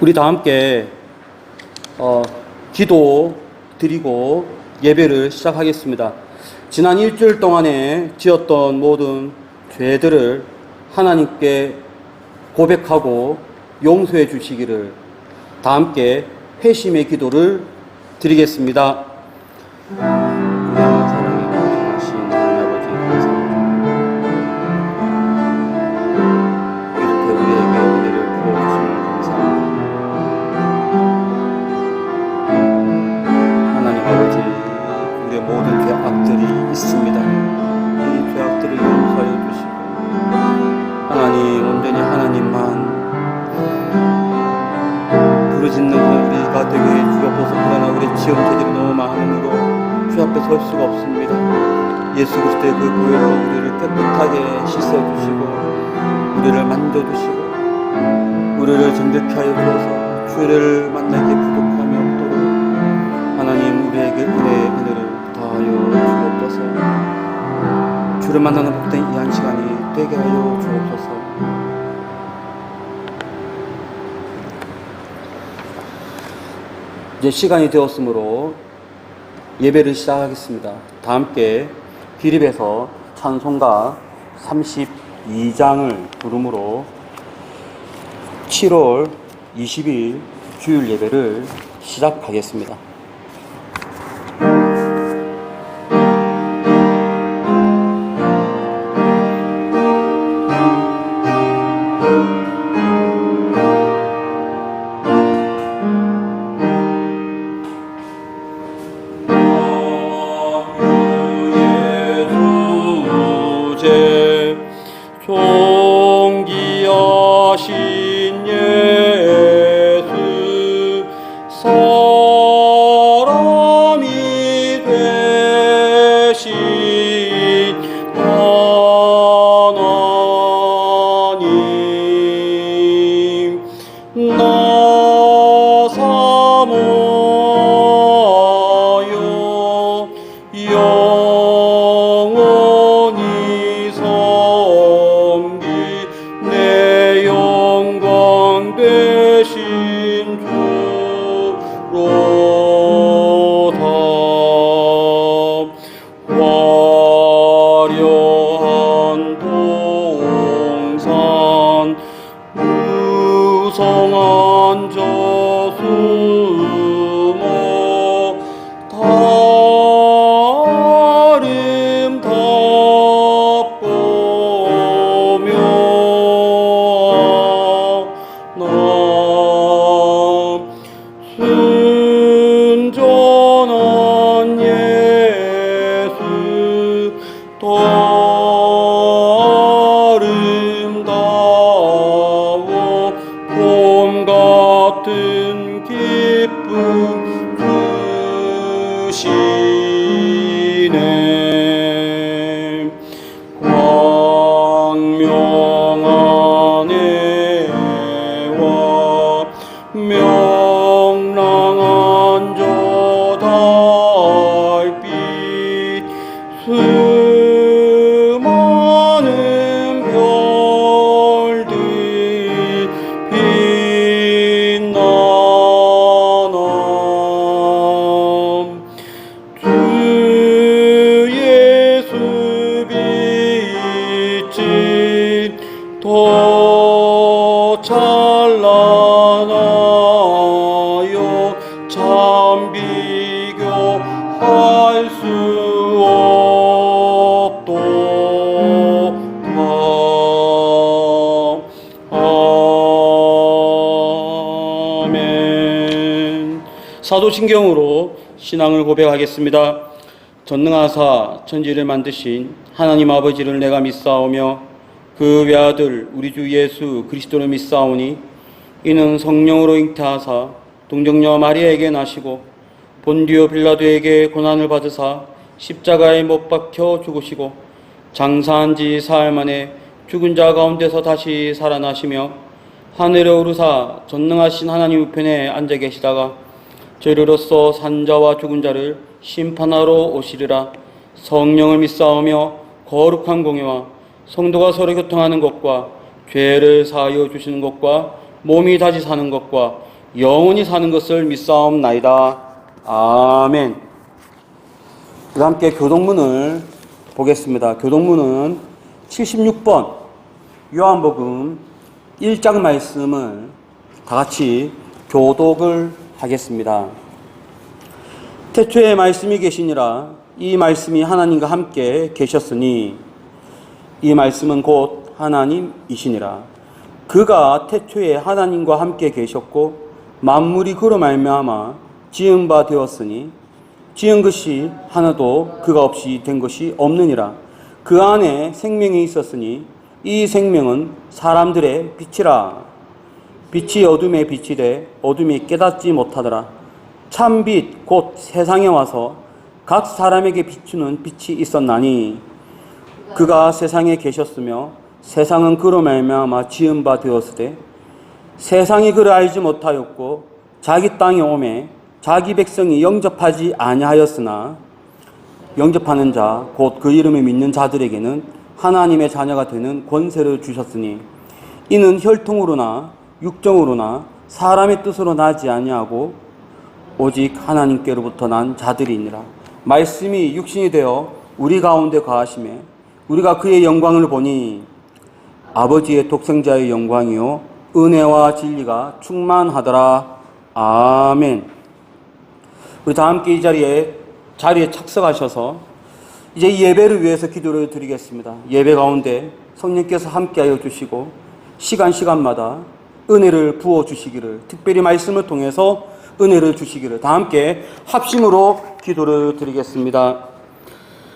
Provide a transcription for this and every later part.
우리 다 함께 기도 드리고 예배를 시작하겠습니다. 지난 일주일 동안에 지었던 모든 죄들을 하나님께 고백하고 용서해 주시기를 다 함께 회심의 기도를 드리겠습니다. 있습니다. 이 죄악들을 용서하여 주시고 하나님, 온전히 하나님만 부르짖는 우리가 되게 해 주옵소서. 그러나 우리 지은 죄들이 너무 많으므로 주 앞에 설 수가 없습니다. 예수 그리스도의 그 보혈로 우리를 깨끗하게 씻어주시고 우리를 만져주시고 우리를 정결케 하여 주어서 주를 만나기에 부족함이 없도록 하나님, 우리에게 은혜를 더하여 주옵소서. 주를 만나는 복된 이 한 시간이 되게 하여 주옵소서. 이제 시간이 되었으므로 예배를 시작하겠습니다. 다 함께 기립에서 찬송가 32장을 부름으로 7월 20일 주일 예배를 시작하겠습니다. 존귀하신 예수, 사람이 되신 하나님, 나 사모여 영원히 내 영광 되신 주로다. 화려한 동산 무성한 저수모 순전한 예수 더 아름다워 봄 같은 기쁨 주시네. 광명한 애와 명랑한 저 달빛 수많은 별들 빛나나 주 예수 빛이 더 찬란하여 참 비교할 수 없도다. 아멘. 사도신경으로 신앙을 고백하겠습니다. 전능하사 천지를 만드신 하나님 아버지를 내가 믿사오며 그 외아들 우리 주 예수 그리스도를 믿사오니 이는 성령으로 잉태하사 동정녀 마리아에게 나시고 본디오 빌라도에게 고난을 받으사 십자가에 못 박혀 죽으시고 장사한 지 사흘 만에 죽은 자 가운데서 다시 살아나시며 하늘에 오르사 전능하신 하나님 우편에 앉아 계시다가 저희로서 산자와 죽은 자를 심판하러 오시리라. 성령을 믿사오며 거룩한 공예와 성도가 서로 교통하는 것과 죄를 사하여 주시는 것과 몸이 다시 사는 것과 영원히 사는 것을 믿사옵나이다. 아멘. 우리 함께 교동문을 보겠습니다. 교동문은 76번 요한복음 1장 말씀을 다 같이 교독을 하겠습니다. 태초에 말씀이 계시니라. 이 말씀이 하나님과 함께 계셨으니 이 말씀은 곧 하나님이시니라. 그가 태초에 하나님과 함께 계셨고 만물이 그로 말미암아 지은 바 되었으니 지은 것이 하나도 그가 없이 된 것이 없느니라. 그 안에 생명이 있었으니 이 생명은 사람들의 빛이라. 빛이 어둠에 빛이 돼 어둠이 깨닫지 못하더라. 참빛 곧 세상에 와서 각 사람에게 비추는 빛이 있었나니 그가 세상에 계셨으며 세상은 그로 말미암아 지은 바 되었으되 세상이 그를 알지 못하였고 자기 땅에 오매 자기 백성이 영접하지 아니하였으나 영접하는 자 곧 그 이름을 믿는 자들에게는 하나님의 자녀가 되는 권세를 주셨으니 이는 혈통으로나 육정으로나 사람의 뜻으로 나지 아니하고 오직 하나님께로부터 난 자들이니라. 말씀이 육신이 되어 우리 가운데 거하심에 우리가 그의 영광을 보니 아버지의 독생자의 영광이요 은혜와 진리가 충만하더라. 아멘. 우리 다 함께 이 자리에 착석하셔서 이제 예배를 위해서 기도를 드리겠습니다. 예배 가운데 성령께서 함께하여 주시고 시간마다 은혜를 부어 주시기를, 특별히 말씀을 통해서 은혜를 주시기를 다 함께 합심으로 기도를 드리겠습니다.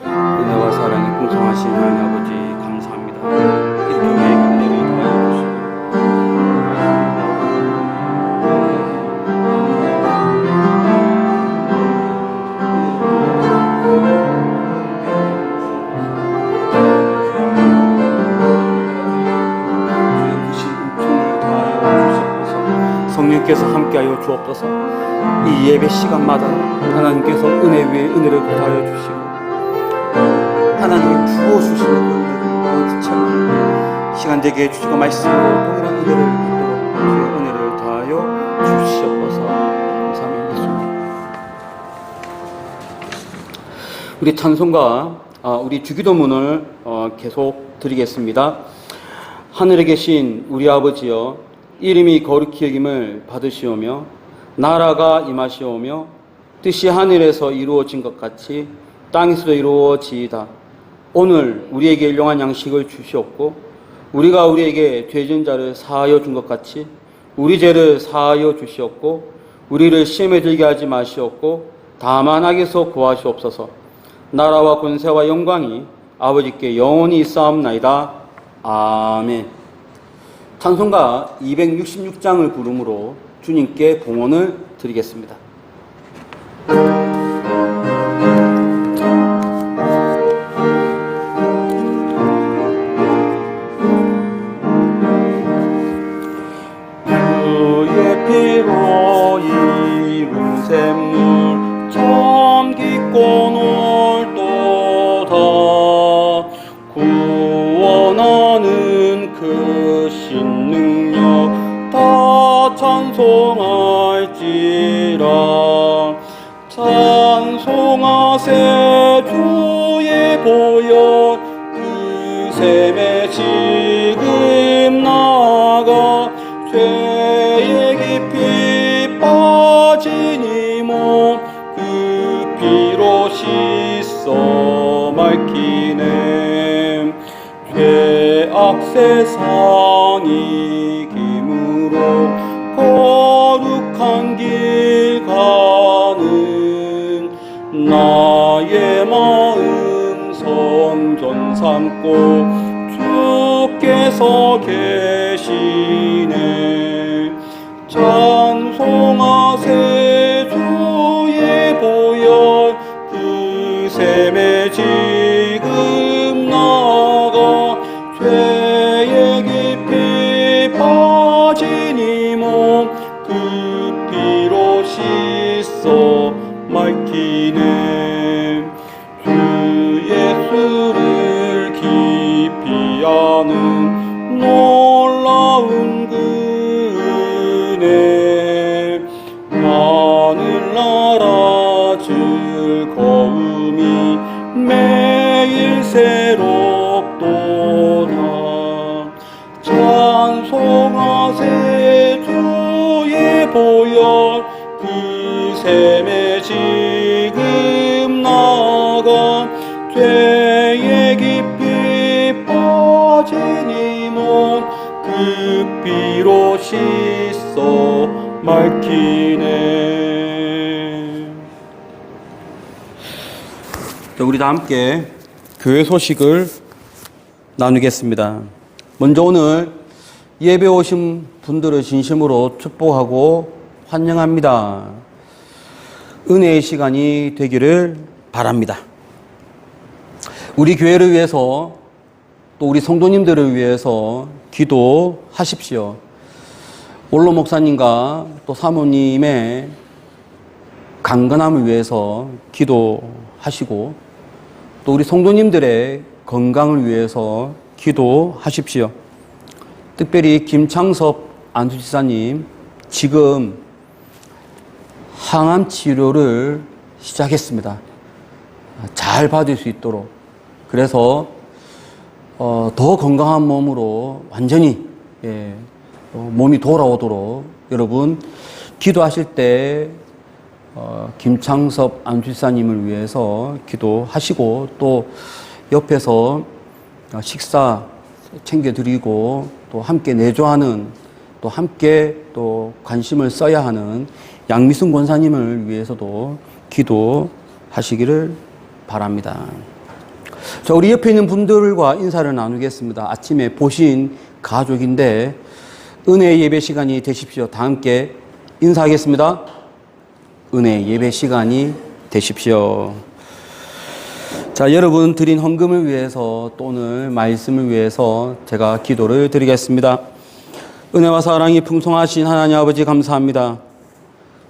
은혜와 사랑이 풍성하신 하나님 아버지 감사합니다. 이렇게 우리에게 은혜를 더하여 주시고 성령께서 함께하여 주옵소서. 이 예배 시간마다 하나님께서 은혜 위에 은혜를 더하여 주시고 하나님이 부어주시는 그 은혜를 어디처럼 시간 되게 해주시고 말씀으로 동일한 은혜를 받도록 주의 은혜를 더하여 주시옵소서. 감사합니다. 예수님. 우리 찬송가 우리 주기도문을 계속 드리겠습니다. 하늘에 계신 우리 아버지여, 이름이 거룩히 여김을 받으시오며 나라가 임하시오며 뜻이 하늘에서 이루어진 것 같이 땅에서도 이루어지이다. 오늘 우리에게 일용할 양식을 주시옵고 우리가 우리에게 죄진 자를 사하여 준 것 같이 우리 죄를 사하여 주시옵고 우리를 시험에 들게 하지 마시옵고 다만 악에서 구하시옵소서. 나라와 권세와 영광이 아버지께 영원히 있사옵나이다. 아멘. 찬송가 266장을 부름으로 주님께 봉헌을 드리겠습니다. 그의 피로 이룬 샘물 참 깊고 넓도다. 구원하는 그 신능력 다 찬송할지라. 찬송하세 주의 보혈 그 샘에 지금 나가 죄의 깊이 빠진 이 몸 그 피로 씻어 맑히네. 죄악 세상 이김으로 거룩한 길 가는 나의 마음 성전 삼고 주께서 계시네. 찬송하세 주의 보혈 그 샘에 지금 나가 죄의 깊이 빠진 이 몸 그 피로 씻어 맑히네. 주 예수를 깊이 아는 놀라운 그 은혜 그 샘에 지금 나가 죄에 깊이 빠진 이몸 그 피로 씻어 맑히네. 자, 우리 다 함께 교회 소식을 나누겠습니다. 먼저 오늘 예배 오신 분들을 진심으로 축복하고 환영합니다. 은혜의 시간이 되기를 바랍니다. 우리 교회를 위해서 또 우리 성도님들을 위해서 기도하십시오. 원로 목사님과 또 사모님의 강건함을 위해서 기도하시고 또 우리 성도님들의 건강을 위해서 기도하십시오. 특별히 김창섭 안수지사님 지금 항암 치료를 시작했습니다. 잘 받을 수 있도록. 그래서 더 건강한 몸으로 완전히 몸이 돌아오도록 여러분 기도하실 때 김창섭 안수지사님을 위해서 기도하시고 또 옆에서 식사 챙겨드리고 또 함께 내조하는 또 함께 또 관심을 써야 하는 양미순 권사님을 위해서도 기도하시기를 바랍니다. 자, 우리 옆에 있는 분들과 인사를 나누겠습니다. 아침에 보신 가족인데 은혜 예배 시간이 되십시오. 다 함께 인사하겠습니다. 은혜 예배 시간이 되십시오. 자, 여러분 드린 헌금을 위해서 또 오늘 말씀을 위해서 제가 기도를 드리겠습니다. 은혜와 사랑이 풍성하신 하나님 아버지 감사합니다.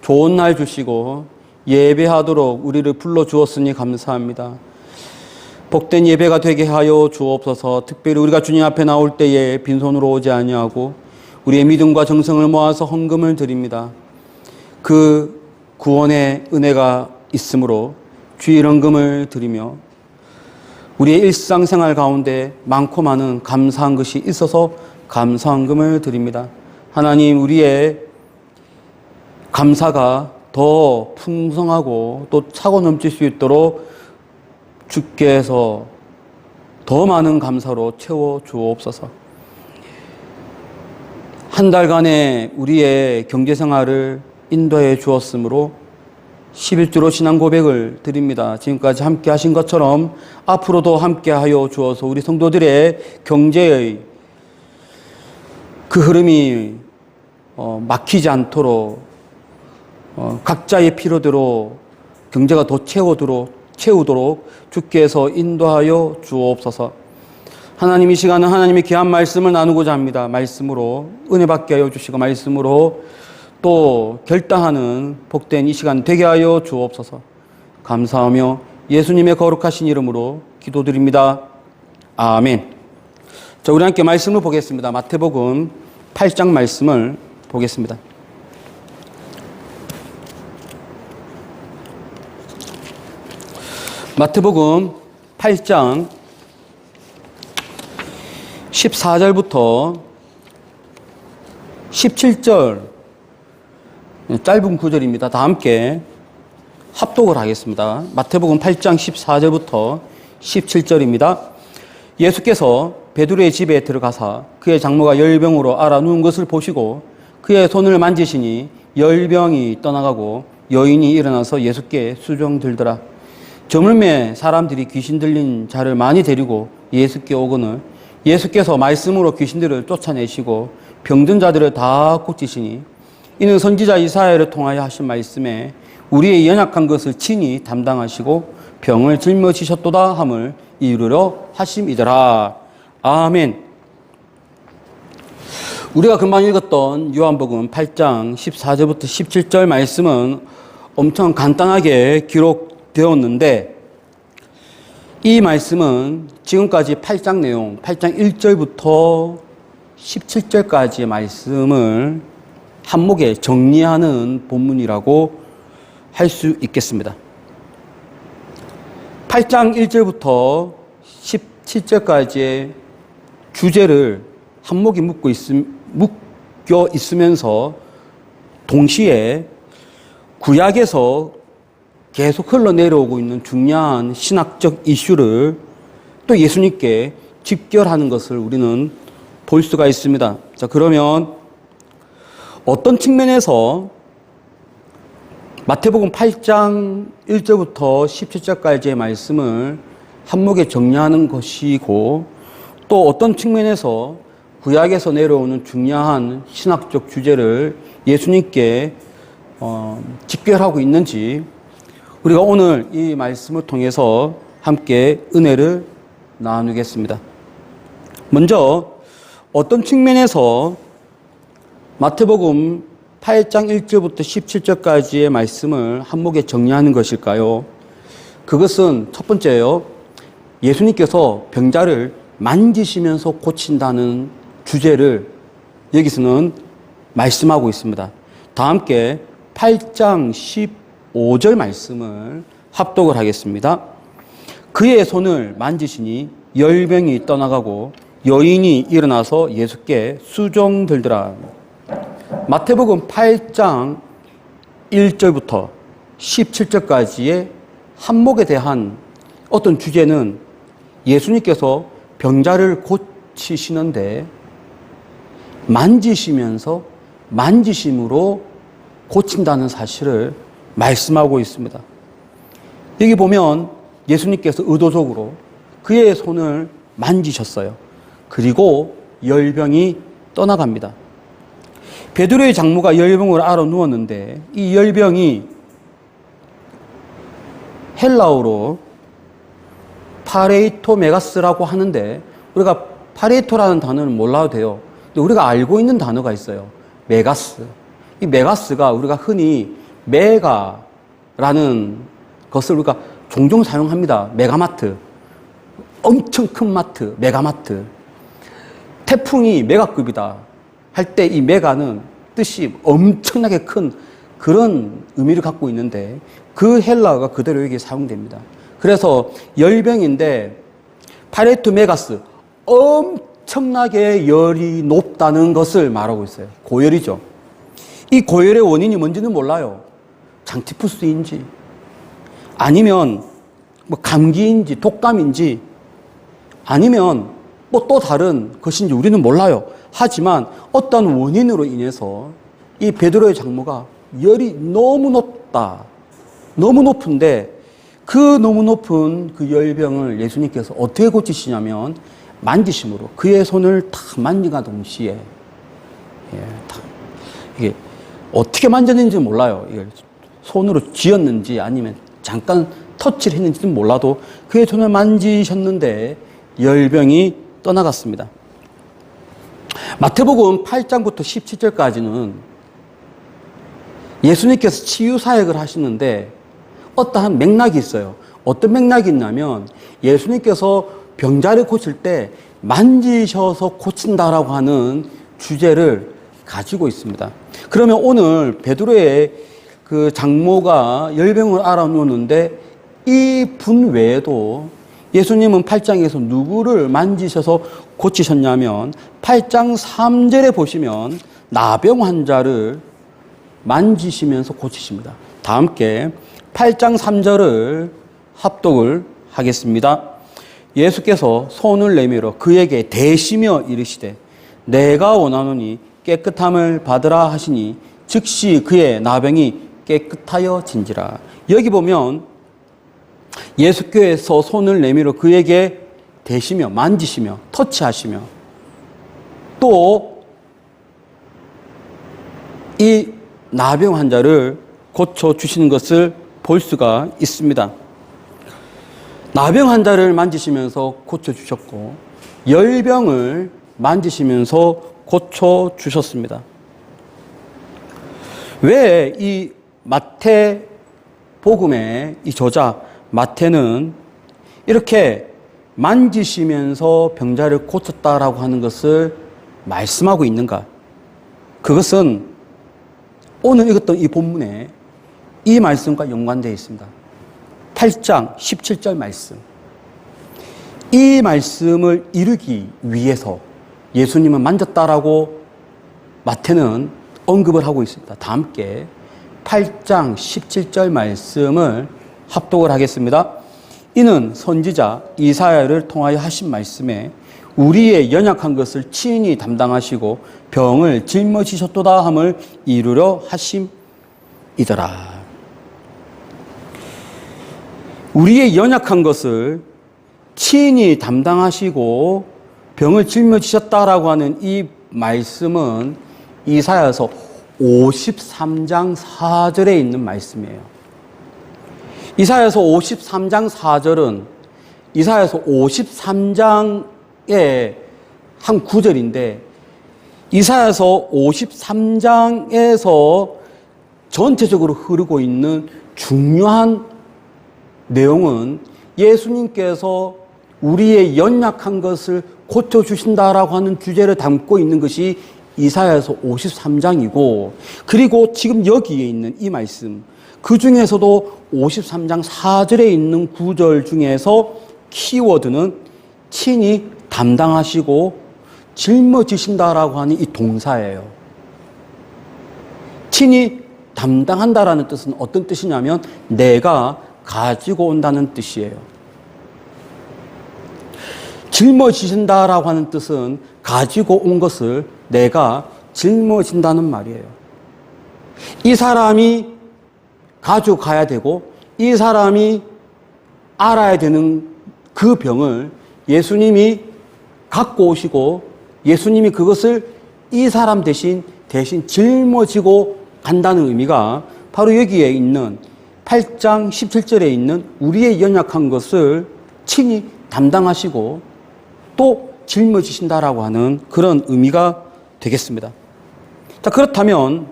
좋은 날 주시고 예배하도록 우리를 불러주었으니 감사합니다. 복된 예배가 되게 하여 주옵소서. 특별히 우리가 주님 앞에 나올 때에 빈손으로 오지 아니하고 우리의 믿음과 정성을 모아서 헌금을 드립니다. 그 구원의 은혜가 있으므로 주일 헌금을 드리며 우리의 일상생활 가운데 많고 많은 감사한 것이 있어서 감사헌금을 드립니다. 하나님, 우리의 감사가 더 풍성하고 또 차고 넘칠 수 있도록 주께서 더 많은 감사로 채워 주옵소서. 한 달간의 우리의 경제생활을 인도해 주었으므로 11주로 신앙 고백을 드립니다. 지금까지 함께 하신 것처럼 앞으로도 함께 하여 주어서 우리 성도들의 경제의 그 흐름이 막히지 않도록 각자의 필요대로 경제가 더 채우도록 주께서 인도하여 주옵소서. 하나님, 이 시간은 하나님의 귀한 말씀을 나누고자 합니다. 말씀으로 은혜 받게 하여 주시고 말씀으로 또 결단하는 복된 이 시간 되게 하여 주옵소서. 감사하며 예수님의 거룩하신 이름으로 기도드립니다. 아멘. 자, 우리 함께 말씀을 보겠습니다. 마태복음 8장 말씀을 보겠습니다. 마태복음 8장 14절부터 17절 짧은 구절입니다. 다 함께 합독을 하겠습니다. 마태복음 8장 14절부터 17절입니다. 예수께서 베드로의 집에 들어가사 그의 장모가 열병으로 앓아 누운 것을 보시고 그의 손을 만지시니 열병이 떠나가고 여인이 일어나서 예수께 수종들더라. 저물매 사람들이 귀신 들린 자를 많이 데리고 예수께 오거늘 예수께서 말씀으로 귀신들을 쫓아내시고 병든 자들을 다 고치시니 이는 선지자 이사야를 통하여 하신 말씀에 우리의 연약한 것을 친히 담당하시고 병을 짊어지셨도다 함을 이루려 하심이더라. 아멘. 우리가 금방 읽었던 요한복음 8장 14절부터 17절 말씀은 엄청 간단하게 기록되었는데 이 말씀은 지금까지 8장 내용, 8장 1절부터 17절까지의 말씀을 한목에 정리하는 본문이라고 할 수 있겠습니다. 8장 1절부터 17절까지의 주제를 한목이 묶여 있으면서 동시에 구약에서 계속 흘러내려오고 있는 중요한 신학적 이슈를 또 예수님께 직결하는 것을 우리는 볼 수가 있습니다. 자, 그러면 어떤 측면에서 마태복음 8장 1절부터 17절까지의 말씀을 한목에 정리하는 것이고, 또 어떤 측면에서 구약에서 내려오는 중요한 신학적 주제를 예수님께 직결하고 있는지 우리가 오늘 이 말씀을 통해서 함께 은혜를 나누겠습니다. 먼저 어떤 측면에서 마태복음 8장 1절부터 17절까지의 말씀을 한목에 정리하는 것일까요? 그것은 첫 번째요, 예수님께서 병자를 만지시면서 고친다는 주제를 여기서는 말씀하고 있습니다. 다 함께 8장 15절 말씀을 합독을 하겠습니다. 그의 손을 만지시니 열병이 떠나가고 여인이 일어나서 예수께 수종들더라. 마태복음 8장 1절부터 17절까지의 한목에 대한 어떤 주제는 예수님께서 병자를 고치시는데 만지시면서 만지심으로 고친다는 사실을 말씀하고 있습니다. 여기 보면 예수님께서 의도적으로 그의 손을 만지셨어요. 그리고 열병이 떠나갑니다. 베드로의 장모가 열병을 앓아 누웠는데 이 열병이 헬라어로 파레이토메가스라고 하는데 우리가 파레이토라는 단어는 몰라도 돼요. 근데 우리가 알고 있는 단어가 있어요. 메가스. 이 메가스가 우리가 흔히 메가라는 것을 우리가 종종 사용합니다. 메가마트. 엄청 큰 마트, 메가마트. 태풍이 메가급이다 할 때 이 메가는 뜻이 엄청나게 큰 그런 의미를 갖고 있는데 그 헬라어가 그대로 여기에 사용됩니다. 그래서 열병인데 파레토 메가스, 엄청나게 열이 높다는 것을 말하고 있어요. 고열이죠. 이 고열의 원인이 뭔지는 몰라요. 장티푸스인지 아니면 뭐 감기인지 독감인지 아니면 뭐 또 다른 것인지 우리는 몰라요. 하지만 어떤 원인으로 인해서 이 베드로의 장모가 열이 너무 높다. 너무 높은데 그 너무 높은 그 열병을 예수님께서 어떻게 고치시냐면 만지심으로 그의 손을 탁 만지가 동시에 이게 어떻게 만졌는지 몰라요. 이게 손으로 쥐었는지 아니면 잠깐 터치를 했는지는 몰라도 그의 손을 만지셨는데 열병이 떠나갔습니다. 마태복음 8장부터 17절까지는 예수님께서 치유 사역을 하시는데 어떠한 맥락이 있어요. 어떤 맥락이 있냐면 예수님께서 병자를 고칠 때 만지셔서 고친다라고 하는 주제를 가지고 있습니다. 그러면 오늘 베드로의 그 장모가 열병을 앓아 누웠는데 이 분 외에도 예수님은 8장에서 누구를 만지셔서 고치셨냐면 8장 3절에 보시면 나병 환자를 만지시면서 고치십니다. 다 함께 8장 3절을 합독을 하겠습니다. 예수께서 손을 내밀어 그에게 대시며 이르시되 내가 원하노니 깨끗함을 받으라 하시니 즉시 그의 나병이 깨끗하여 진지라. 여기 보면 예수께서 손을 내밀어 그에게 대시며 만지시며 터치하시며 또 이 나병 환자를 고쳐주시는 것을 볼 수가 있습니다. 나병 환자를 만지시면서 고쳐주셨고 열병을 만지시면서 고쳐주셨습니다. 왜 이 마태복음의 이 저자 마태는 이렇게 만지시면서 병자를 고쳤다라고 하는 것을 말씀하고 있는가? 그것은 오늘 읽었던 이 본문에 이 말씀과 연관되어 있습니다. 8장 17절 말씀. 이 말씀을 이루기 위해서 예수님은 만졌다라고 마태는 언급을 하고 있습니다. 다 함께 8장 17절 말씀을 합독을 하겠습니다. 이는 선지자 이사야를 통하여 하신 말씀에 우리의 연약한 것을 친히 담당하시고 병을 짊어지셨도다 함을 이루려 하심이더라. 우리의 연약한 것을 친히 담당하시고 병을 짊어지셨다라고 하는 이 말씀은 이사야서 53장 4절에 있는 말씀이에요. 이사야서 53장 4절은 이사야서 53장의 한 구절인데 이사야서 53장에서 전체적으로 흐르고 있는 중요한 내용은 예수님께서 우리의 연약한 것을 고쳐주신다라고 하는 주제를 담고 있는 것이 이사야서 53장이고 그리고 지금 여기에 있는 이 말씀 그 중에서도 53장 4절에 있는 구절 중에서 키워드는 친히 담당하시고 짊어지신다라고 하는 이 동사예요. 친히 담당한다라는 뜻은 어떤 뜻이냐면 내가 가지고 온다는 뜻이에요. 짊어지신다라고 하는 뜻은 가지고 온 것을 내가 짊어진다는 말이에요. 이 사람이 가져가야 되고 이 사람이 알아야 되는 그 병을 예수님이 갖고 오시고 예수님이 그것을 이 사람 대신 짊어지고 간다는 의미가 바로 여기에 있는 8장 17절에 있는 우리의 연약한 것을 친히 담당하시고 또 짊어지신다라고 하는 그런 의미가 되겠습니다. 자, 그렇다면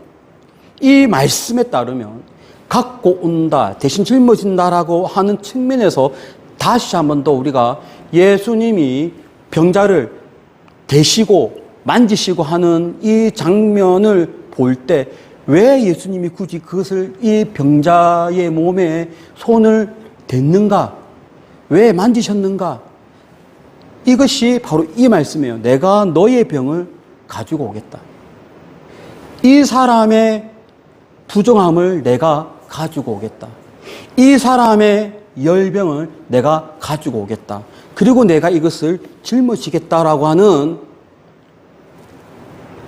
이 말씀에 따르면 갖고 온다, 대신 짊어진다라고 하는 측면에서 다시 한 번 더 우리가 예수님이 병자를 대시고 만지시고 하는 이 장면을 볼 때 왜 예수님이 굳이 그것을 이 병자의 몸에 손을 댔는가? 왜 만지셨는가? 이것이 바로 이 말씀이에요. 내가 너의 병을 가지고 오겠다. 이 사람의 부정함을 내가 가지고 오겠다. 이 사람의 열병을 내가 가지고 오겠다. 그리고 내가 이것을 짊어지겠다라고 하는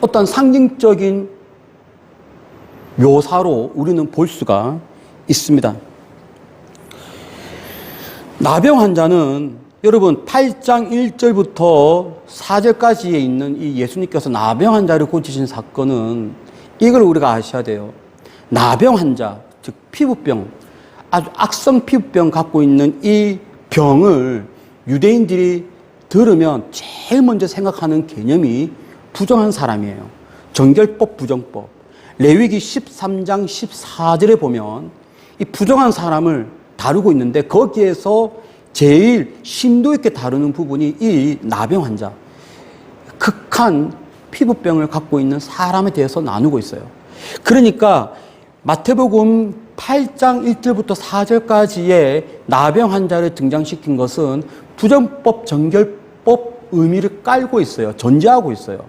어떤 상징적인 묘사로 우리는 볼 수가 있습니다. 나병 환자는 여러분 8장 1절부터 4절까지에 있는 이 예수님께서 나병 환자를 고치신 사건은 이걸 우리가 아셔야 돼요. 나병 환자, 즉 피부병, 아주 악성 피부병 갖고 있는 이 병을 유대인들이 들으면 제일 먼저 생각하는 개념이 부정한 사람이에요. 정결법, 부정법. 레위기 13장 14절에 보면 이 부정한 사람을 다루고 있는데 거기에서 제일 심도 있게 다루는 부분이 이 나병 환자, 극한 피부병을 갖고 있는 사람에 대해서 나누고 있어요. 그러니까 마태복음 8장 1절부터 4절까지의 나병 환자를 등장시킨 것은 부정법, 정결법 의미를 깔고 있어요. 전제하고 있어요.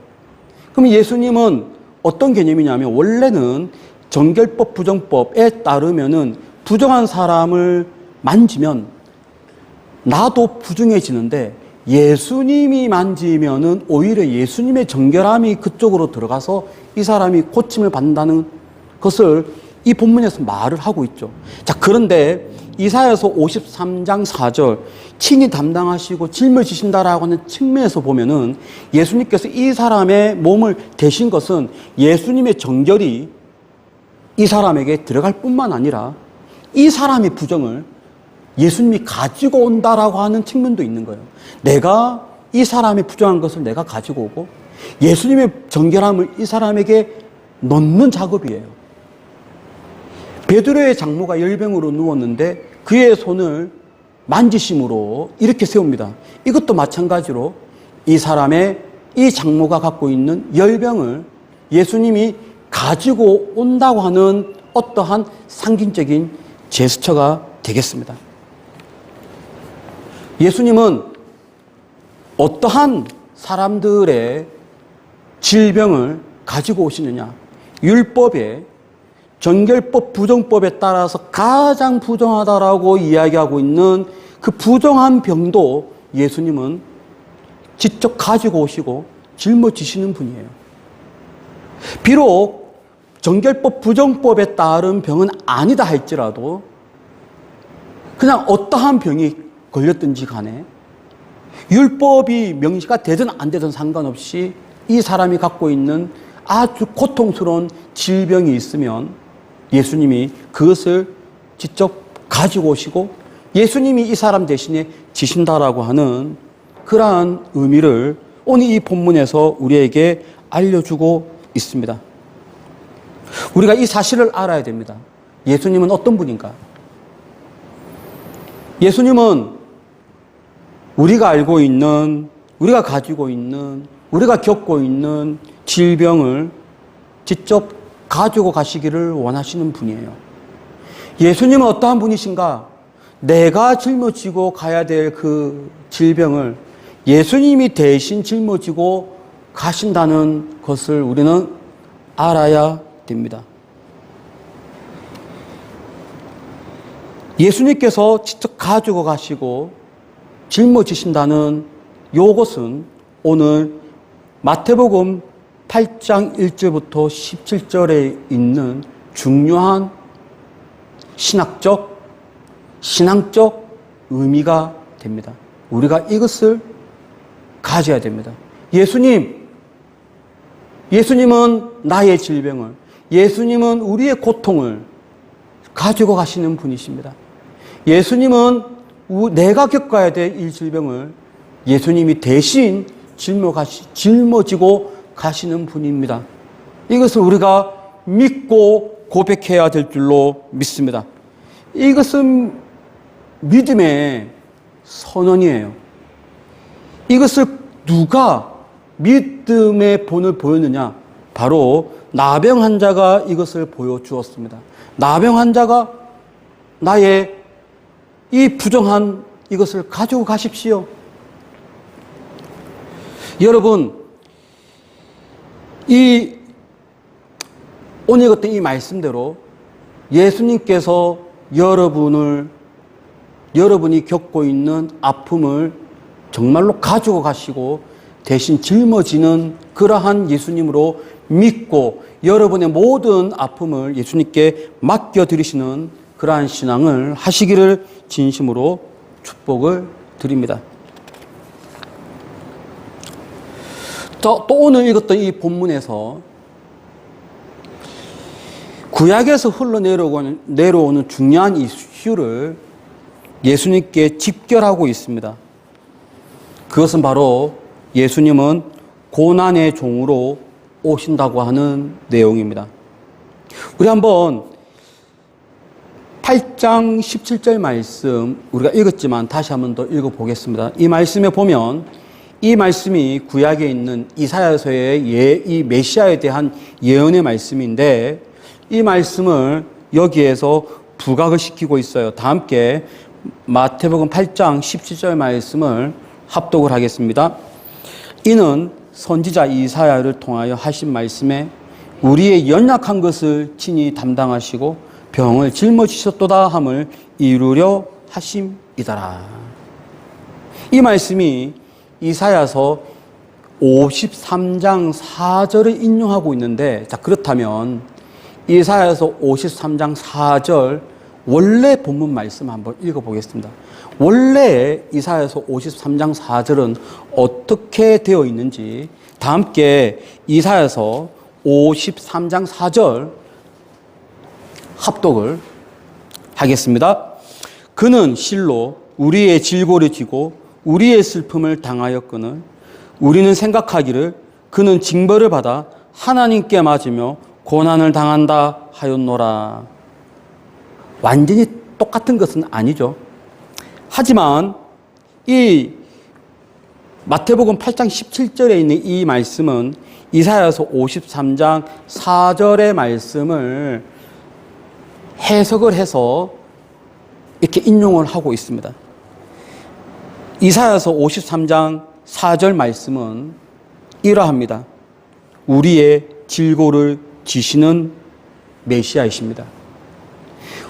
그럼 예수님은 어떤 개념이냐면 원래는 정결법, 부정법에 따르면은 부정한 사람을 만지면 나도 부정해지는데 예수님이 만지면은 오히려 예수님의 정결함이 그쪽으로 들어가서 이 사람이 고침을 받는다는 것을 이 본문에서 말을 하고 있죠. 자, 그런데 이사야서 53장 4절 친히 담당하시고 짊어지신다라고 하는 측면에서 보면은 예수님께서 이 사람의 몸을 대신 것은 예수님의 정결이 이 사람에게 들어갈 뿐만 아니라 이 사람의 부정을 예수님이 가지고 온다라고 하는 측면도 있는 거예요. 내가 이 사람의 부정한 것을 내가 가지고 오고 예수님의 정결함을 이 사람에게 넣는 작업이에요. 베드로의 장모가 열병으로 누웠는데 그의 손을 만지심으로 이렇게 세웁니다. 이것도 마찬가지로 이 사람의 이 장모가 갖고 있는 열병을 예수님이 가지고 온다고 하는 어떠한 상징적인 제스처가 되겠습니다. 예수님은 어떠한 사람들의 질병을 가지고 오시느냐? 율법에 정결법 부정법에 따라서 가장 부정하다라고 이야기하고 있는 그 부정한 병도 예수님은 직접 가지고 오시고 짊어지시는 분이에요. 비록 정결법 부정법에 따른 병은 아니다 할지라도 그냥 어떠한 병이 걸렸든지 간에 율법이 명시가 되든 안 되든 상관없이 이 사람이 갖고 있는 아주 고통스러운 질병이 있으면 예수님이 그것을 직접 가지고 오시고 예수님이 이 사람 대신에 지신다라고 하는 그러한 의미를 오늘 이 본문에서 우리에게 알려주고 있습니다. 우리가 이 사실을 알아야 됩니다. 예수님은 어떤 분인가? 예수님은 우리가 알고 있는, 우리가 가지고 있는, 우리가 겪고 있는 질병을 직접 가지고 가시기를 원하시는 분이에요. 예수님은 어떠한 분이신가? 내가 짊어지고 가야 될 그 질병을 예수님이 대신 짊어지고 가신다는 것을 우리는 알아야 됩니다. 예수님께서 직접 가지고 가시고 짊어지신다는 요것은 오늘 마태복음 8장 1절부터 17절에 있는 중요한 신앙적 의미가 됩니다. 우리가 이것을 가져야 됩니다. 예수님은 나의 질병을, 예수님은 우리의 고통을 가지고 가시는 분이십니다. 예수님은 내가 겪어야 될 이 질병을 예수님이 대신 짊어지고 가시는 분입니다. 이것을 우리가 믿고 고백해야 될 줄로 믿습니다. 이것은 믿음의 선언이에요. 이것을 누가 믿음의 본을 보였느냐? 바로 나병 환자가 이것을 보여주었습니다. 나병 환자가 나의 이 부정한 이것을 가지고 가십시오. 여러분, 오늘 읽었던 이 말씀대로 예수님께서 여러분이 겪고 있는 아픔을 정말로 가지고 가시고 대신 짊어지는 그러한 예수님으로 믿고 여러분의 모든 아픔을 예수님께 맡겨드리시는 그러한 신앙을 하시기를 진심으로 축복을 드립니다. 또 오늘 읽었던 이 본문에서 구약에서 흘러내려오는 중요한 이슈를 예수님께 직결하고 있습니다. 그것은 바로 예수님은 고난의 종으로 오신다고 하는 내용입니다. 우리 한번 8장 17절 말씀 우리가 읽었지만 다시 한번 더 읽어보겠습니다. 이 말씀에 보면 이 말씀이 구약에 있는 이사야서의 이 메시아에 대한 예언의 말씀인데 이 말씀을 여기에서 부각을 시키고 있어요. 다 함께 마태복음 8장 17절 말씀을 합독을 하겠습니다. 이는 선지자 이사야를 통하여 하신 말씀에 우리의 연약한 것을 친히 담당하시고 병을 짊어지셨도다 함을 이루려 하심이더라. 이 말씀이 이사야서 53장 4절을 인용하고 있는데, 자, 그렇다면 이사야서 53장 4절 원래 본문 말씀 한번 읽어보겠습니다. 원래 이사야서 53장 4절은 어떻게 되어 있는지 다 함께 이사야서 53장 4절 합독을 하겠습니다. 그는 실로 우리의 질고를 지고 우리의 슬픔을 당하였거늘 우리는 생각하기를 그는 징벌을 받아 하나님께 맞으며 고난을 당한다 하였노라. 완전히 똑같은 것은 아니죠. 하지만 이 마태복음 8장 17절에 있는 이 말씀은 이사야서 53장 4절의 말씀을 해석을 해서 이렇게 인용을 하고 있습니다. 이사야서 53장 4절 말씀은 이러합니다. 우리의 질고를 지시는 메시아이십니다.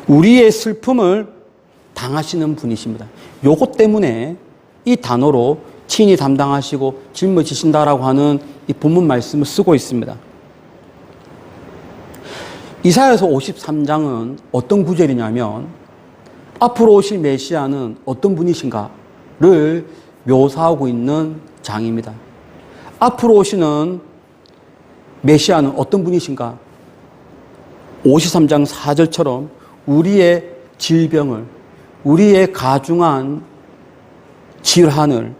우리의 슬픔을 당하시는 분이십니다. 요것 때문에 이 단어로 친히 담당하시고 짊어지신다라고 하는 이 본문 말씀을 쓰고 있습니다. 이사야서 53장은 어떤 구절이냐면 앞으로 오실 메시아는 어떤 분이신가를 묘사하고 있는 장입니다. 앞으로 오시는 메시아는 어떤 분이신가? 53장 4절처럼 우리의 질병을, 우리의 가중한 질환을,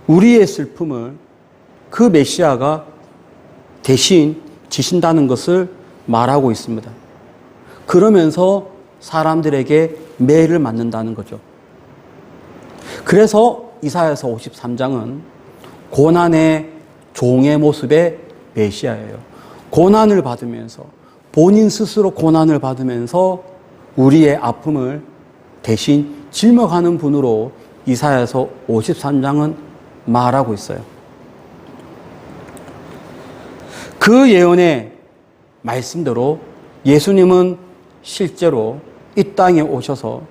우리의 슬픔을 그 메시아가 대신 지신다는 것을 말하고 있습니다. 그러면서 사람들에게 매를 맞는다는 거죠. 그래서 이사야서 53장은 고난의 종의 모습의 메시아예요. 고난을 받으면서, 본인 스스로 고난을 받으면서 우리의 아픔을 대신 짊어가는 분으로 이사야서 53장은 말하고 있어요. 그 예언의 말씀대로 예수님은 실제로 이 땅에 오셔서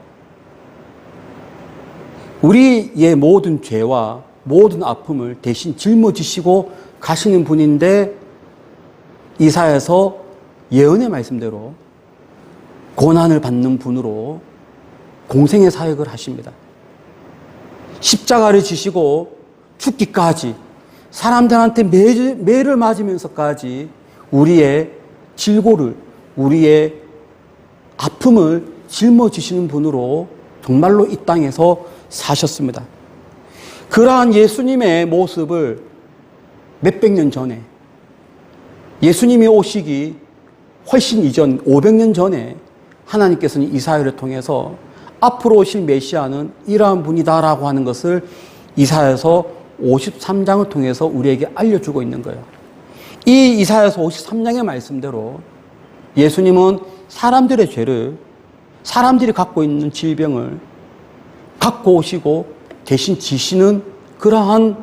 우리의 모든 죄와 모든 아픔을 대신 짊어지시고 가시는 분인데 이사야서 예언의 말씀대로 고난을 받는 분으로 공생의 사역을 하십니다. 십자가를 지시고 죽기까지 사람들한테 매를 맞으면서까지 우리의 질고를, 우리의 아픔을 짊어지시는 분으로 정말로 이 땅에서 사셨습니다. 그러한 예수님의 모습을 몇백 년 전에, 예수님이 오시기 훨씬 이전 500년 전에 하나님께서는 이사야를 통해서 앞으로 오실 메시아는 이러한 분이다라고 하는 것을 이사야서 53장을 통해서 우리에게 알려주고 있는 거예요. 이 이사야서 53장의 말씀대로 예수님은 사람들의 죄를, 사람들이 갖고 있는 질병을 갖고 오시고 대신 지시는 그러한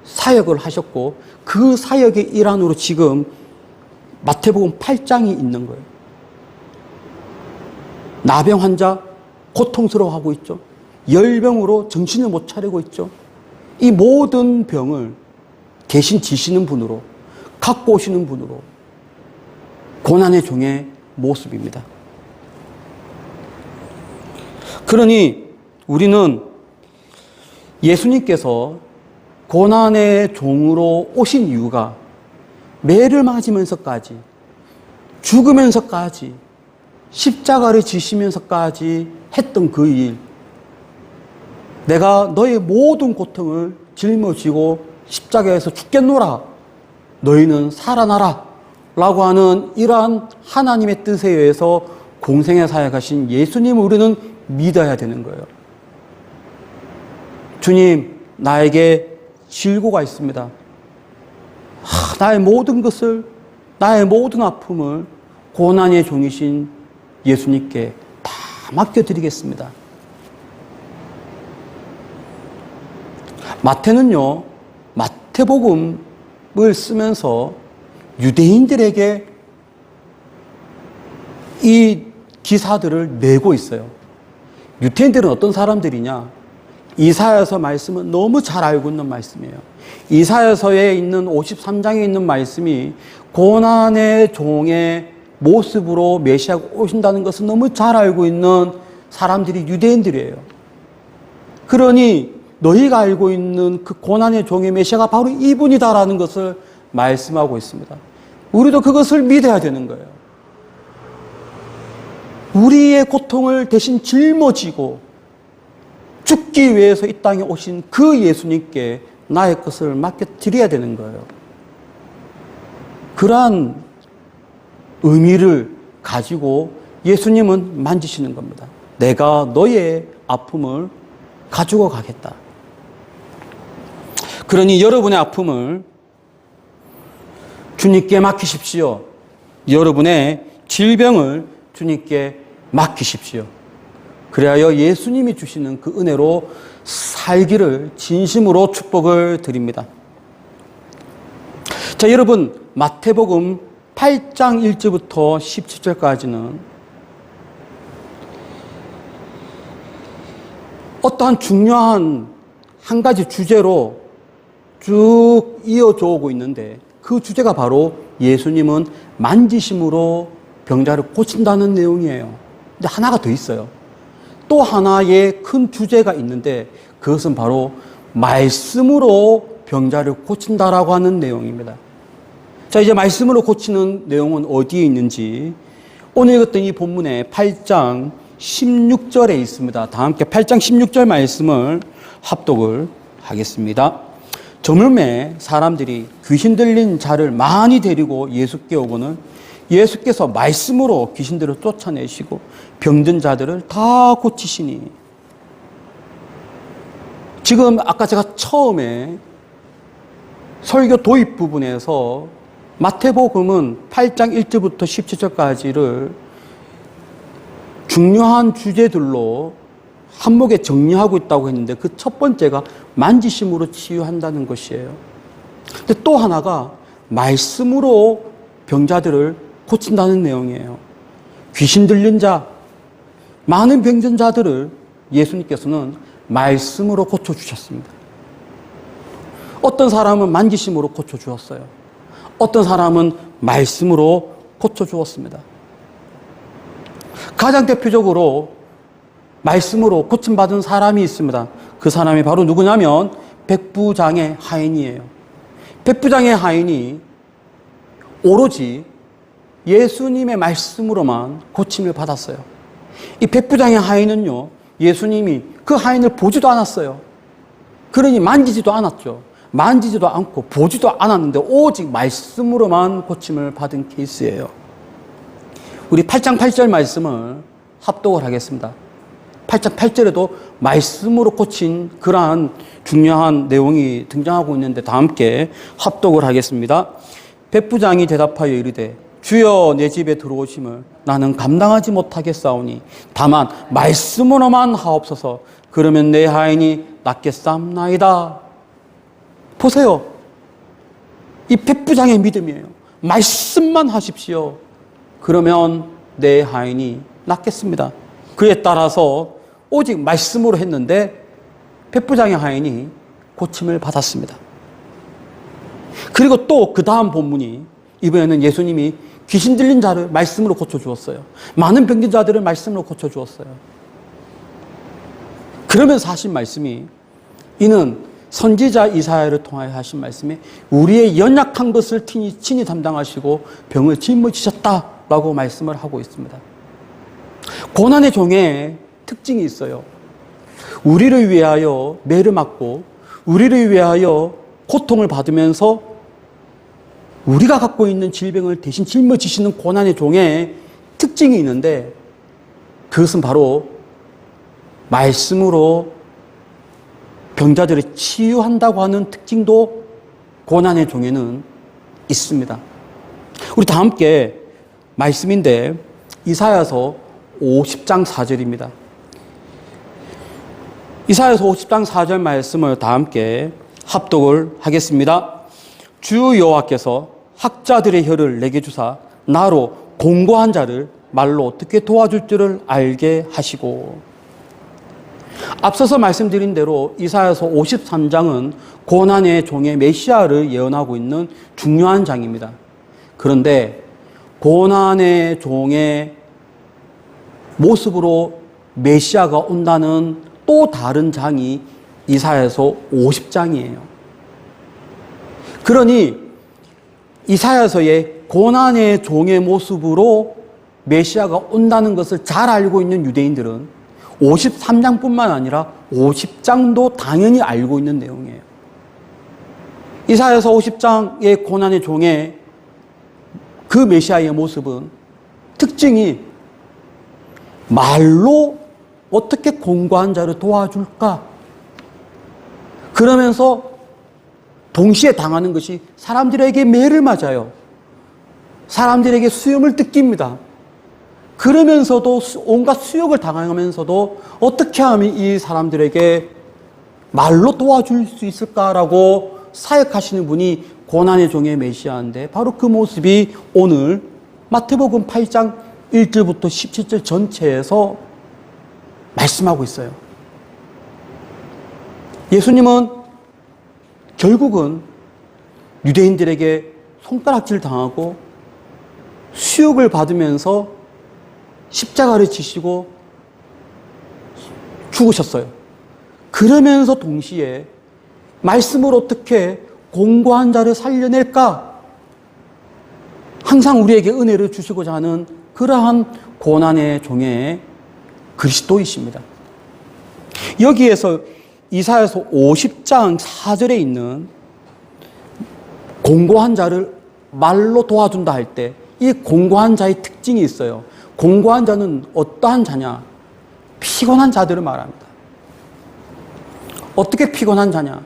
사역을 하셨고 그 사역의 일환으로 지금 마태복음 8장이 있는 거예요. 나병 환자 고통스러워하고 있죠. 열병으로 정신을 못 차리고 있죠. 이 모든 병을 대신 지시는 분으로, 갖고 오시는 분으로 고난의 종의 모습입니다. 그러니 우리는 예수님께서 고난의 종으로 오신 이유가 매를 맞으면서까지, 죽으면서까지, 십자가를 지시면서까지 했던 그 일, 내가 너의 모든 고통을 짊어지고 십자가에서 죽겠노라, 너희는 살아나라 라고 하는 이러한 하나님의 뜻에 의해서 공생에 사역하신 예수님을 우리는 믿어야 되는 거예요. 주님, 나에게 질고가 있습니다. 나의 모든 것을, 나의 모든 아픔을 고난의 종이신 예수님께 다 맡겨드리겠습니다. 마태는요, 마태복음을 쓰면서 유대인들에게 이 기사들을 내고 있어요. 유대인들은 어떤 사람들이냐? 이사야서 말씀은 너무 잘 알고 있는 말씀이에요. 이사야서에 있는 53장에 있는 말씀이 고난의 종의 모습으로 메시아가 오신다는 것을 너무 잘 알고 있는 사람들이 유대인들이에요. 그러니 너희가 알고 있는 그 고난의 종의 메시아가 바로 이분이다라는 것을 말씀하고 있습니다. 우리도 그것을 믿어야 되는 거예요. 우리의 고통을 대신 짊어지고 죽기 위해서 이 땅에 오신 그 예수님께 나의 것을 맡겨드려야 되는 거예요. 그러한 의미를 가지고 예수님은 만지시는 겁니다. 내가 너의 아픔을 가지고 가겠다. 그러니 여러분의 아픔을 주님께 맡기십시오. 여러분의 질병을 주님께 맡기십시오. 그리하여 예수님이 주시는 그 은혜로 살기를 진심으로 축복을 드립니다. 자, 여러분, 마태복음 8장 1절부터 17절까지는 어떠한 중요한 한 가지 주제로 쭉 이어져 오고 있는데, 그 주제가 바로 예수님은 만지심으로 병자를 고친다는 내용이에요. 근데 하나가 더 있어요. 또 하나의 큰 주제가 있는데, 그것은 바로 말씀으로 병자를 고친다라고 하는 내용입니다. 자, 이제 말씀으로 고치는 내용은 어디에 있는지 오늘 읽었던 이 본문의 8장 16절에 있습니다. 다 함께 8장 16절 말씀을 합독을 하겠습니다. 저물매 사람들이 귀신 들린 자를 많이 데리고 예수께 오고는 예수께서 말씀으로 귀신들을 쫓아내시고 병든 자들을 다 고치시니. 지금 아까 제가 처음에 설교 도입 부분에서 마태복음은 8장 1절부터 17절까지를 중요한 주제들로 한목에 정리하고 있다고 했는데, 그 첫 번째가 만지심으로 치유한다는 것이에요. 근데 또 하나가 말씀으로 병자들을 고친다는 내용이에요. 귀신 들린 자, 많은 병든 자들을 예수님께서는 말씀으로 고쳐주셨습니다. 어떤 사람은 만지심으로 고쳐주었어요. 어떤 사람은 말씀으로 고쳐주었습니다. 가장 대표적으로 말씀으로 고침받은 사람이 있습니다. 그 사람이 바로 누구냐면 백부장의 하인이에요. 백부장의 하인이 오로지 예수님의 말씀으로만 고침을 받았어요. 이 백부장의 하인은요, 예수님이 그 하인을 보지도 않았어요. 그러니 만지지도 않았죠. 만지지도 않고 보지도 않았는데 오직 말씀으로만 고침을 받은 케이스예요. 우리 8장 8절 말씀을 합독을 하겠습니다. 8장 8절에도 말씀으로 고친 그러한 중요한 내용이 등장하고 있는데 다 함께 합독을 하겠습니다. 백부장이 대답하여 이르되 주여, 내 집에 들어오심을 나는 감당하지 못하겠사오니 다만 말씀으로만 하옵소서. 그러면 내 하인이 낫겠사옵나이다. 보세요. 이 백부장의 믿음이에요. 말씀만 하십시오. 그러면 내 하인이 낫겠습니다. 그에 따라서 오직 말씀으로 했는데 백부장의 하인이 고침을 받았습니다. 그리고 또 그 다음 본문이, 이번에는 예수님이 귀신 들린 자를 말씀으로 고쳐주었어요. 많은 병든 자들을 말씀으로 고쳐주었어요. 그러면서 하신 말씀이, 이는 선지자 이사야를 통하여 하신 말씀이 우리의 연약한 것을 친히 담당하시고 병을 짊어지셨다라고 말씀을 하고 있습니다. 고난의 종의 특징이 있어요. 우리를 위하여 매를 맞고 우리를 위하여 고통을 받으면서 우리가 갖고 있는 질병을 대신 짊어지시는 고난의 종의 특징이 있는데, 그것은 바로 말씀으로 병자들을 치유한다고 하는 특징도 고난의 종에는 있습니다. 우리 다 함께 말씀인데 이사야서 50장 4절입니다. 이사야서 50장 4절 말씀을 다 함께 합독을 하겠습니다. 주 여호와께서 학자들의 혀를 내게 주사 나로 공고한 자를 말로 어떻게 도와줄 줄을 알게 하시고. 앞서서 말씀드린 대로 이사야서 53장은 고난의 종의 메시아를 예언하고 있는 중요한 장입니다. 그런데 고난의 종의 모습으로 메시아가 온다는 또 다른 장이 이사야서 50장이에요. 그러니 이사야서의 고난의 종의 모습으로 메시아가 온다는 것을 잘 알고 있는 유대인들은 53장뿐만 아니라 50장도 당연히 알고 있는 내용이에요. 이사야서 50장의 고난의 종의 그 메시아의 모습은 특징이 말로 어떻게 공고한 자를 도와줄까? 그러면서 동시에 당하는 것이 사람들에게 매를 맞아요. 사람들에게 수염을 뜯깁니다. 그러면서도 온갖 수욕을 당하면서도 어떻게 하면 이 사람들에게 말로 도와줄 수 있을까라고 사역하시는 분이 고난의 종의 메시아인데 바로 그 모습이 오늘 마태복음 8장 1절부터 17절 전체에서 말씀하고 있어요. 예수님은 결국은 유대인들에게 손가락질 당하고 수욕을 받으면서 십자가를 지시고 죽으셨어요. 그러면서 동시에 말씀을 어떻게 공고한 자를 살려낼까? 항상 우리에게 은혜를 주시고자 하는 그러한 고난의 종의 그리스도이십니다. 여기에서 이사야서 50장 4절에 있는 공고한 자를 말로 도와준다 할 때 이 공고한 자의 특징이 있어요. 공고한 자는 어떠한 자냐? 피곤한 자들을 말합니다. 어떻게 피곤한 자냐?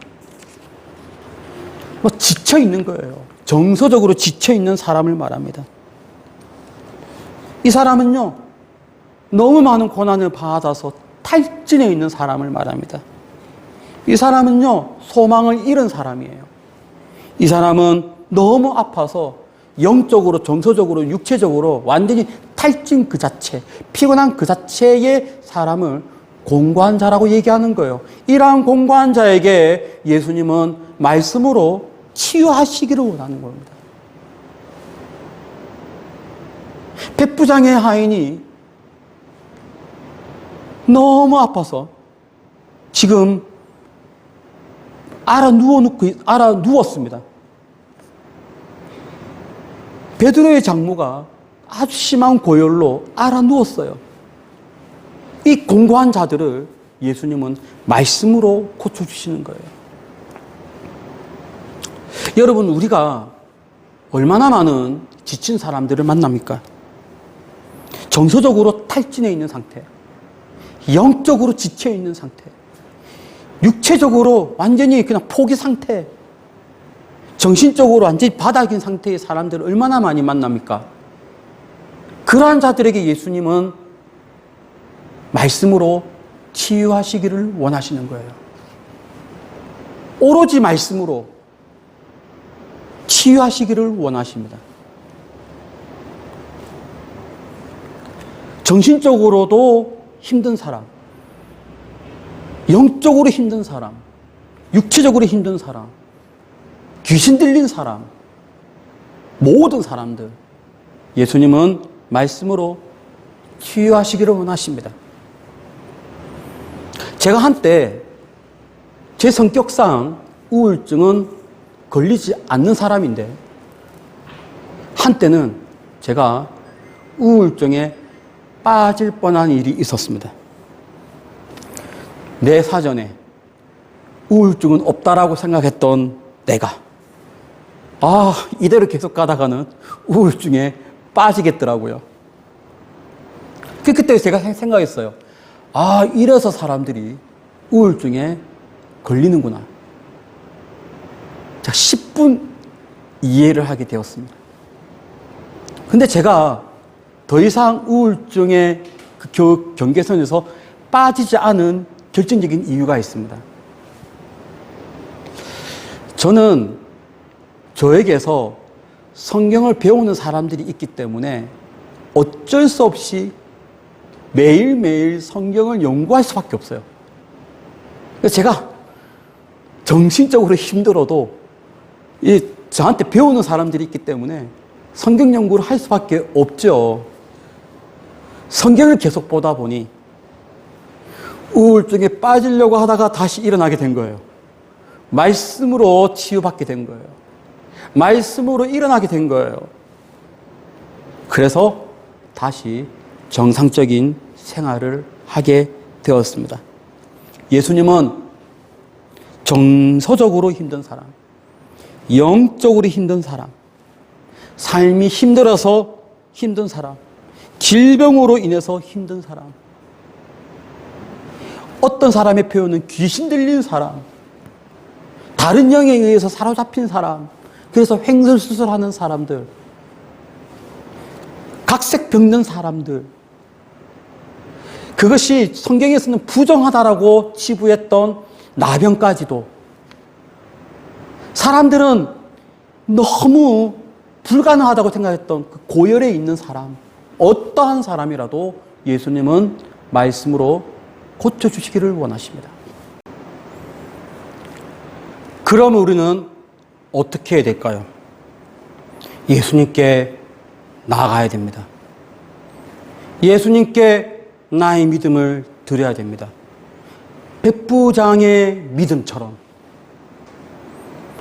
지쳐 있는 거예요. 정서적으로 지쳐 있는 사람을 말합니다. 이 사람은요, 너무 많은 고난을 받아서 탈진해 있는 사람을 말합니다. 이 사람은요, 소망을 잃은 사람이에요. 이 사람은 너무 아파서 영적으로, 정서적으로, 육체적으로 완전히 탈진 그 자체, 피곤한 그 자체의 사람을 공고한 자라고 얘기하는 거예요. 이러한 공고한 자에게 예수님은 말씀으로 치유하시기를 원하는 겁니다. 백부장의 하인이 너무 아파서 지금 알아 누웠습니다. 베드로의 장모가 아주 심한 고열로 알아 누웠어요. 이 공고한 자들을 예수님은 말씀으로 고쳐주시는 거예요. 여러분, 우리가 얼마나 많은 지친 사람들을 만납니까? 정서적으로 탈진해 있는 상태, 영적으로 지쳐 있는 상태, 육체적으로 완전히 그냥 포기 상태, 정신적으로 완전히 바닥인 상태의 사람들을 얼마나 많이 만납니까? 그러한 자들에게 예수님은 말씀으로 치유하시기를 원하시는 거예요. 오로지 말씀으로 치유하시기를 원하십니다. 정신적으로도 힘든 사람, 영적으로 힘든 사람, 육체적으로 힘든 사람, 귀신 들린 사람, 모든 사람들 예수님은 말씀으로 치유하시기를 원하십니다. 제가 한때 제 성격상 우울증은 걸리지 않는 사람인데 한때는 제가 우울증에 빠질 뻔한 일이 있었습니다. 내 사전에 우울증은 없다라고 생각했던 내가 이대로 계속 가다가는 우울증에 빠지겠더라고요. 그때 제가 생각했어요. 이래서 사람들이 우울증에 걸리는구나. 자, 10분 이해를 하게 되었습니다. 근데 제가 더 이상 우울증의 그 경계선에서 빠지지 않은 결정적인 이유가 있습니다. 저는 저에게서 성경을 배우는 사람들이 있기 때문에 어쩔 수 없이 매일매일 성경을 연구할 수밖에 없어요. 제가 정신적으로 힘들어도 저한테 배우는 사람들이 있기 때문에 성경 연구를 할 수밖에 없죠. 성경을 계속 보다 보니 우울증에 빠지려고 하다가 다시 일어나게 된 거예요. 말씀으로 치유받게 된 거예요. 말씀으로 일어나게 된 거예요. 그래서 다시 정상적인 생활을 하게 되었습니다. 예수님은 정서적으로 힘든 사람, 영적으로 힘든 사람, 삶이 힘들어서 힘든 사람, 질병으로 인해서 힘든 사람, 어떤 사람의 표현은 귀신 들린 사람, 다른 영에 의해서 사로잡힌 사람, 그래서 횡설수설하는 사람들, 각색 병든 사람들, 그것이 성경에서는 부정하다라고 치부했던 나병까지도 사람들은 너무 불가능하다고 생각했던 그 고열에 있는 사람, 어떠한 사람이라도 예수님은 말씀으로 고쳐주시기를 원하십니다. 그러면 우리는 어떻게 해야 될까요? 예수님께 나아가야 됩니다. 예수님께 나의 믿음을 드려야 됩니다. 백부장의 믿음처럼,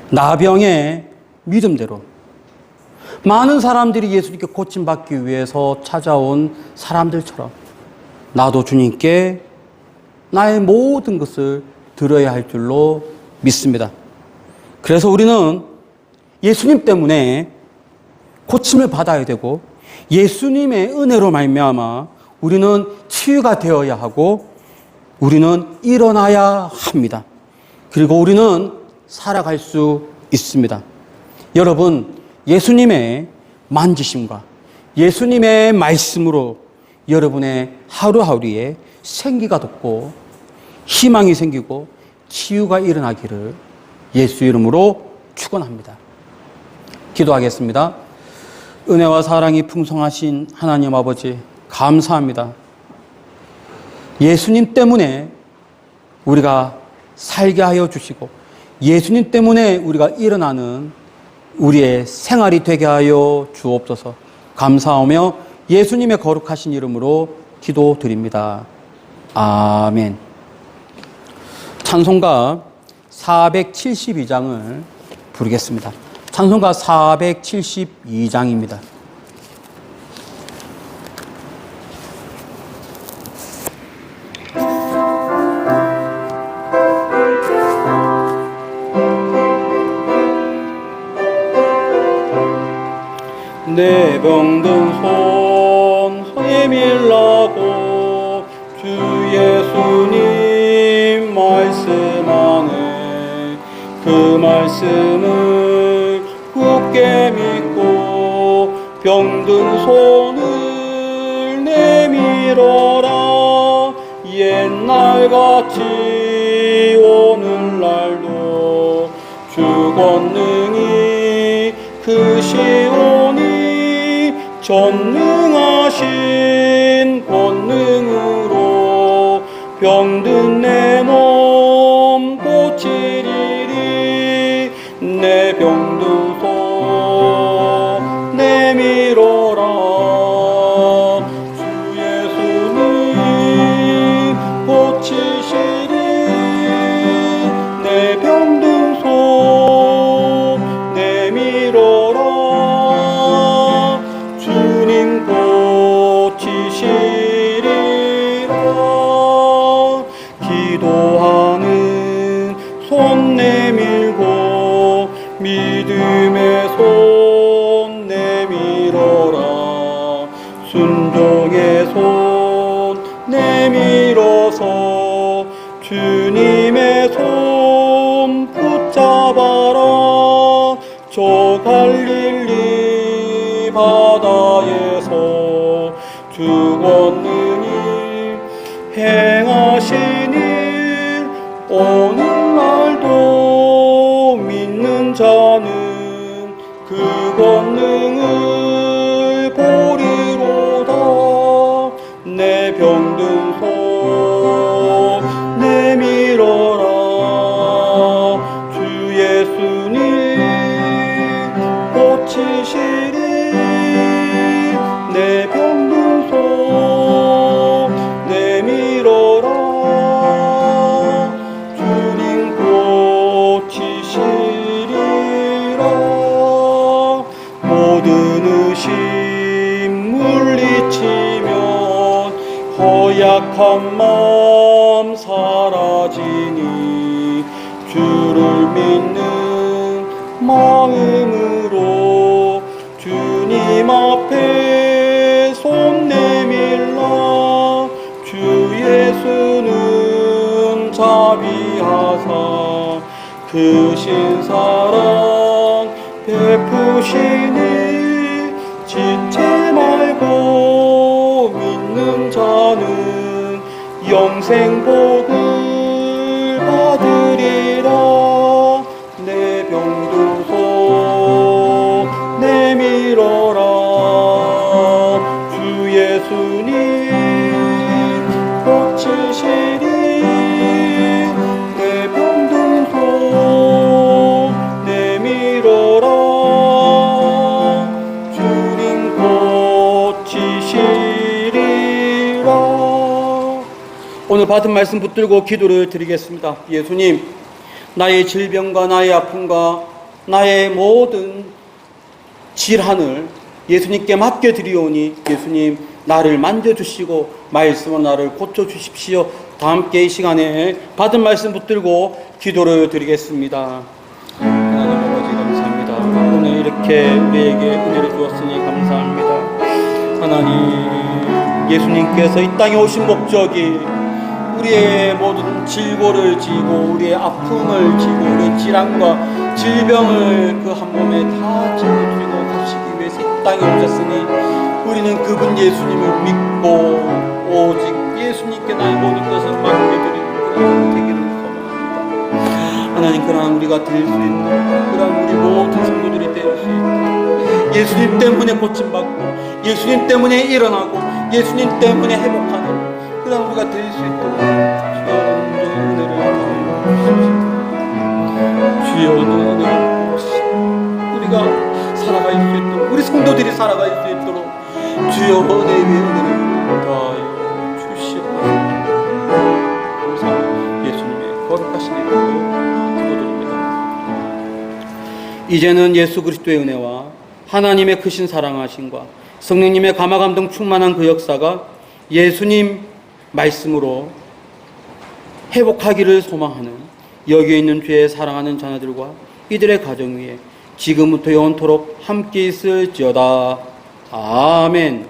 나병의 믿음대로 많은 사람들이 예수님께 고침받기 위해서 찾아온 사람들처럼 나도 주님께 나의 모든 것을 드려야 할 줄로 믿습니다. 그래서 우리는 예수님 때문에 고침을 받아야 되고 예수님의 은혜로 말미암아 우리는 치유가 되어야 하고 우리는 일어나야 합니다. 그리고 우리는 살아갈 수 있습니다. 여러분, 예수님의 만지심과 예수님의 말씀으로 여러분의 하루하루에 생기가 돋고 희망이 생기고 치유가 일어나기를 예수 이름으로 축원합니다. 기도하겠습니다. 은혜와 사랑이 풍성하신 하나님 아버지, 감사합니다. 예수님 때문에 우리가 살게 하여 주시고 예수님 때문에 우리가 일어나는 우리의 생활이 되게 하여 주옵소서. 감사하며 예수님의 거룩하신 이름으로 기도드립니다. 아멘. 찬송가 472장을 부르겠습니다. 찬송가 472장입니다. 내 병든 손 내밀라고 주 예수님 말씀하네. 그 말씀을 굳게 믿고 병든 손을 내밀어라. 옛날같이 오늘날도 주 권능이 크시오니 전능하신 권능으로 병든 내 몸 고치리니. 내 병든 손 내밀어라. 주 예수님 고치시리. 내 병든 손 내밀어라. 주님 고치시리라. 기도하는 손 내밀고 믿음의 손 내밀어라. 순종의 손 내밀어서 주님의 손 붙잡아라. 저 갈릴리 바다에서 주 권능이 행하신 일 오늘날도 믿는 자는 그 권능을 보리로다. 내 병든 손 내밀어라. 주 예수님 고치시리. 내 병든 손 내밀어라. 주님 고치시리라. 모든 의심 물리치면 허약한 마음 사라지니. 주를 믿는 마음으로 주님 앞에 손 내밀라. 주 예수는 자비하사 크신 사랑 베푸시니. 지체 말고 믿는 자는 영생 복을 받으리라. 내 병든 손 오늘 받은 말씀 붙들고 기도를 드리겠습니다. 예수님, 나의 질병과 나의 아픔과 나의 모든 질환을 예수님께 맡겨드리오니 예수님 나를 만져주시고 말씀으로 나를 고쳐주십시오. 다 함께 이 시간에 받은 말씀 붙들고 기도를 드리겠습니다. 하나님 아버지 감사합니다. 오늘 이렇게 우리에게 은혜를 주었으니 감사합니다. 하나님, 예수님께서 이 땅에 오신 목적이 우리의 모든 질고를 지고 우리의 아픔을 지고 우리의 질환과 질병을 그 한 몸에 다 짊어지고 가시기 위해서 이 땅에 오셨으니 우리는 그분 예수님을 믿고 오직 예수님께 나의 모든 것을 맡겨드리는 그런 되기를 소망합니다. 하나님, 그러한 우리가 될 수 있는 그러한 우리 모든 성도들이 될 수 있는 예수님 때문에 고침받고 예수님 때문에 일어나고 예수님 때문에 회복하는 그러한 우리가 될 수 있도록 주여 은혜를 주옵소서. 주여 은혜를 주옵소서. 우리가 살아갈 수 있도록 우리 성도들이 살아갈 수 있도록 주여 은혜 위에 은혜를 더하여 주시옵소서. 감사합니다. 예수님의 거룩하신 이름으로 기도드립니다. 이제는 예수 그리스도의 은혜와 하나님의 크신 사랑하심과 성령님의 감화감동 충만한 그 역사가 예수님 말씀으로 회복하기를 소망하는 여기 있는 주의 사랑하는 자녀들과 이들의 가정 위에 지금부터 영원토록 함께 있을지어다. 아멘.